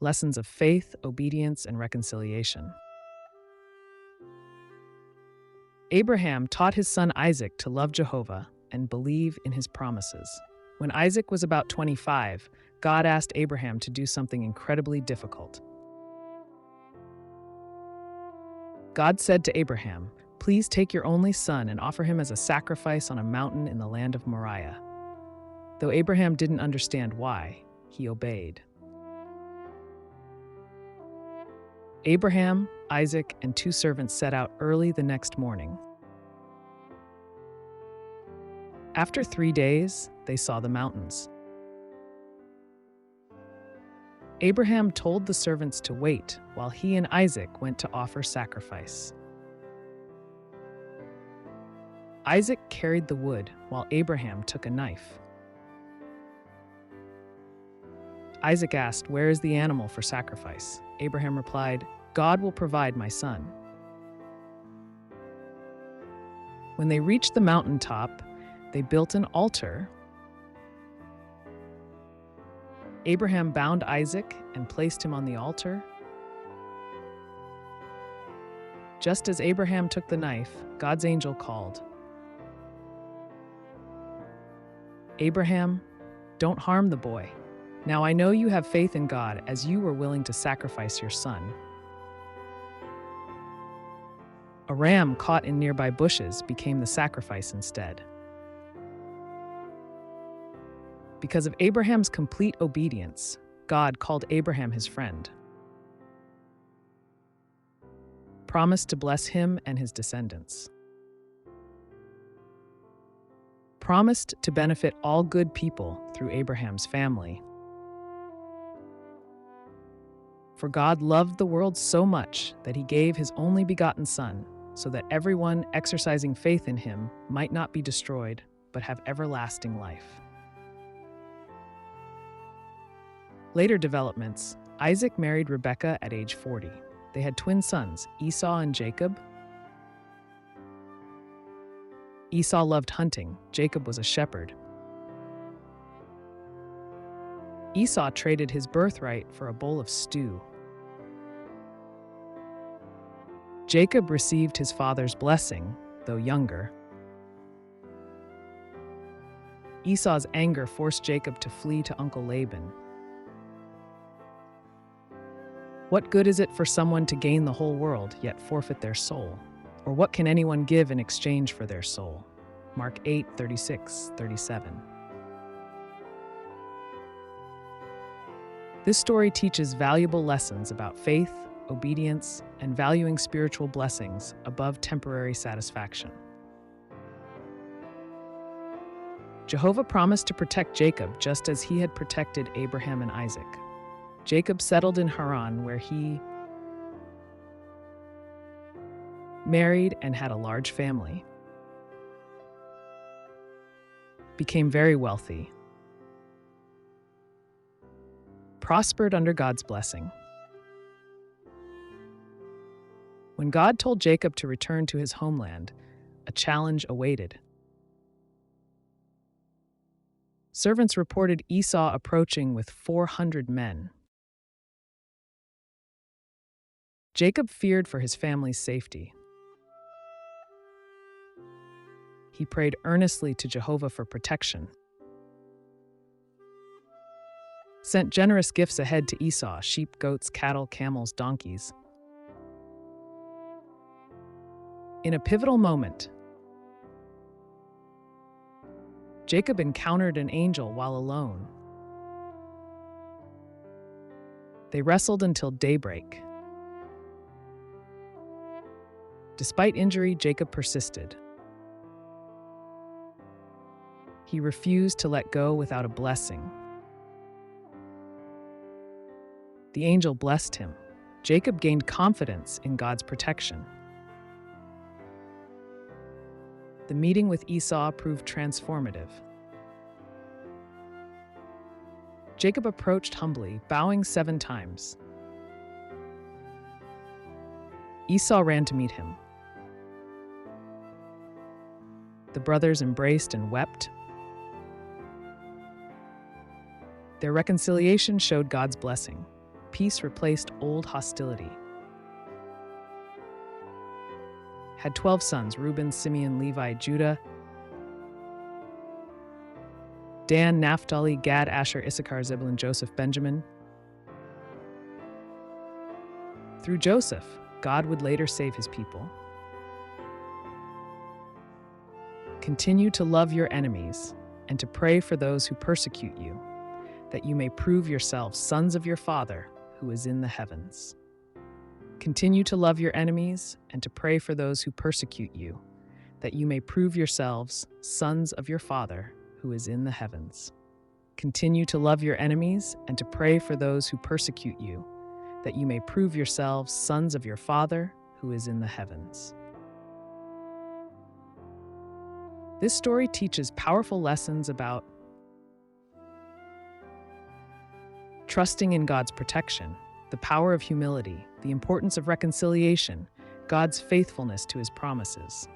Lessons of faith, obedience, and reconciliation. Abraham taught his son Isaac to love Jehovah and believe in his promises. When Isaac was about 25, God asked Abraham to do something incredibly difficult. God said to Abraham, "Please take your only son and offer him as a sacrifice on a mountain in the land of Moriah." Though Abraham didn't understand why, he obeyed. Abraham, Isaac, and 2 servants set out early the next morning. After 3 days, they saw the mountains. Abraham told the servants to wait while he and Isaac went to offer sacrifice. Isaac carried the wood while Abraham took a knife. Isaac asked, "Where is the animal for sacrifice?" Abraham replied, "God will provide, my son." When they reached the mountaintop, they built an altar. Abraham bound Isaac and placed him on the altar. Just as Abraham took the knife, God's angel called, "Abraham, don't harm the boy. Now I know you have faith in God, as you were willing to sacrifice your son." A ram caught in nearby bushes became the sacrifice instead. Because of Abraham's complete obedience, God called Abraham his friend, promised to bless him and his descendants, promised to benefit all good people through Abraham's family. For God loved the world so much that he gave his only begotten Son, so that everyone exercising faith in him might not be destroyed, but have everlasting life. Later developments: Isaac married Rebekah at age 40. They had twin sons, Esau and Jacob. Esau loved hunting. Jacob was a shepherd. Esau traded his birthright for a bowl of stew. Jacob received his father's blessing, though younger. Esau's anger forced Jacob to flee to Uncle Laban. What good is it for someone to gain the whole world, yet forfeit their soul? Or what can anyone give in exchange for their soul? Mark 8:36-37. This story teaches valuable lessons about faith, obedience, and valuing spiritual blessings above temporary satisfaction. Jehovah promised to protect Jacob just as he had protected Abraham and Isaac. Jacob settled in Haran, where he married and had a large family, became very wealthy, prospered under God's blessing. When God told Jacob to return to his homeland, a challenge awaited. Servants reported Esau approaching with 400 men. Jacob feared for his family's safety. He prayed earnestly to Jehovah for protection, sent generous gifts ahead to Esau: sheep, goats, cattle, camels, donkeys. In a pivotal moment, Jacob encountered an angel while alone. They wrestled until daybreak. Despite injury, Jacob persisted. He refused to let go without a blessing. The angel blessed him. Jacob gained confidence in God's protection. The meeting with Esau proved transformative. Jacob approached humbly, bowing 7 times. Esau ran to meet him. The brothers embraced and wept. Their reconciliation showed God's blessing. peace replaced old hostility. Had 12 sons: Reuben, Simeon, Levi, Judah, Dan, Naphtali, Gad, Asher, Issachar, Zebulun, Joseph, Benjamin. Through Joseph, God would later save his people. Continue to love your enemies and to pray for those who persecute you, that you may prove yourselves sons of your Father who is in the heavens. Continue to love your enemies and to pray for those who persecute you, that you may prove yourselves sons of your Father who is in the heavens. Continue to love your enemies and to pray for those who persecute you, that you may prove yourselves sons of your Father who is in the heavens. This story teaches powerful lessons about trusting in God's protection, the power of humility, the importance of reconciliation, God's faithfulness to his promises,